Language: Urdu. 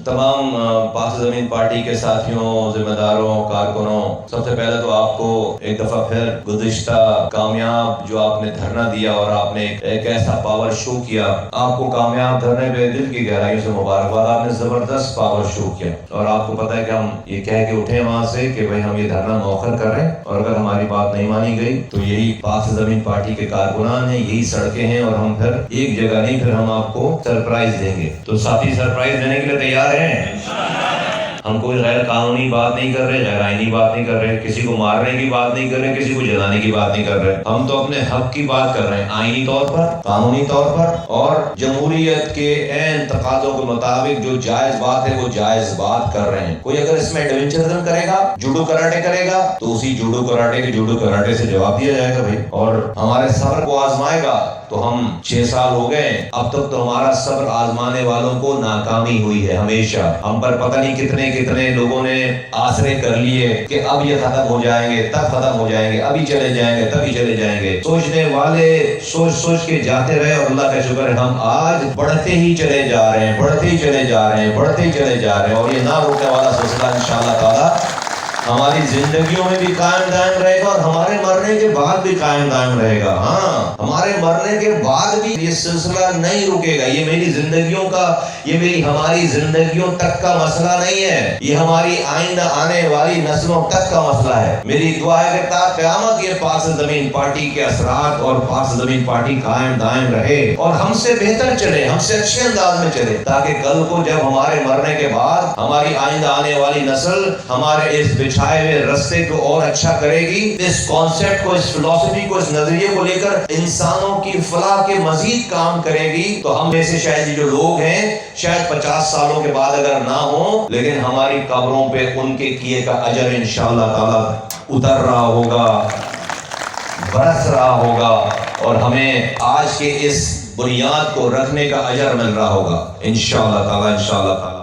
تمام پاک زمین پارٹی کے ساتھیوں، ذمہ داروں، کارکنوں، سب سے پہلے تو آپ کو ایک دفعہ پھر گزشتہ کامیاب جو آپ نے دھرنا دیا اور آپ نے ایک ایسا پاور شو کیا، آپ کو کامیاب دھرنے پہ دل کی گہرائیوں سے مبارکباد۔ آپ نے زبردست پاور شو کیا اور آپ کو پتہ ہے کہ ہم یہ کہہ کے اٹھے وہاں سے کہ بھائی ہم یہ دھرنا مؤخر کر رہے ہیں، اور اگر ہماری بات نہیں مانی گئی تو یہی پاک زمین پارٹی کے کارکنان ہیں، یہی سڑکیں ہیں، اور ہم پھر ایک جگہ نہیں، پھر ہم آپ کو سرپرائز دیں گے۔ تو ساتھی سرپرائز دینے کے لیے تیار ہیں؟ ہم کوئی غیر قانونی بات نہیں کر رہے، غیر آئینی بات نہیں کر رہے، کسی کو مارنے کی بات نہیں کر رہے، کسی کو جلانے کی بات نہیں کر رہے۔ ہم تو اپنے حق کی بات کر رہے ہیں، آئینی طور پر، قانونی طور پر، اور جمہوریت کے عین تقاضوں کے مطابق جو جائز بات ہے وہ جائز بات کر رہے ہیں۔ کوئی اگر اس میں ایڈونچرزم کرے گا، جوڈو کراٹے کرے گا، تو اسی جوڈو کراٹے کے جوڈو کراٹے سے جواب دیا جائے گا بھائی۔ اور ہمارے صبر کو آزمائے گا تو ہم 6 سال ہو گئے، اب تک تو ہمارا صبر آزمانے والوں کو ناکامی ہوئی ہے ہمیشہ۔ ہم پر پتہ نہیں کتنے لوگوں نے آسرے کر لیے کہ اب یہ ختم ہو جائیں گے، تب ختم ہو جائیں گے، ابھی چلے جائیں گے، تبھی چلے جائیں گے۔ سوچنے والے سوچ کے جاتے رہے، اور اللہ کا شکر ہے ہم آج بڑھتے ہی چلے جا رہے ہیں، بڑھتے ہی چلے جا رہے ہیں، بڑھتے ہی چلے جا رہے ہیں، اور یہ نہ روکنے والا سلسلہ انشاءاللہ تعالی ہماری زندگیوں میں بھی قائم دائم رہے گا، اور ہمارے مرنے کے بعد بھی قائم دائم رہے گا۔ ہاں، ہمارے مرنے کے بعد بھی یہ سلسلہ نہیں رکے گا۔ یہ میری زندگیوں کا، یہ ہماری زندگیوں تک کا مسئلہ نہیں ہے، یہ ہماری آئندہ آنے والی نسلوں تک کا مسئلہ ہے۔ میری دعا ہے کہ تا قیامت یہ پاک زمین پارٹی کے اثرات اور پاک زمین پارٹی قائم دائم رہے، اور ہم سے بہتر چلے، ہم سے اچھے انداز میں چلے، تاکہ کل کو جب ہمارے مرنے کے بعد ہماری آئندہ آنے والی نسل ہمارے اس بچھائے ہوئے رستے کو اور اچھا کرے گی، اس کانسیپٹ کو، اس فلسفی کو، اس نظریے کو لے کر انسانوں کی فلاح کے مزید کام کرے گی، تو ہم میں سے شاید یہ جو لوگ ہیں شاید 50 سالوں کے بعد اگر نہ ہوں، لیکن ہماری قبروں پہ ان کے کیے کا اجر انشاءاللہ تعالی اتر رہا ہوگا، برس رہا ہوگا، اور ہمیں آج کے اس بنیاد کو رکھنے کا اجر مل رہا ہوگا انشاءاللہ تعالی، انشاءاللہ تعالی۔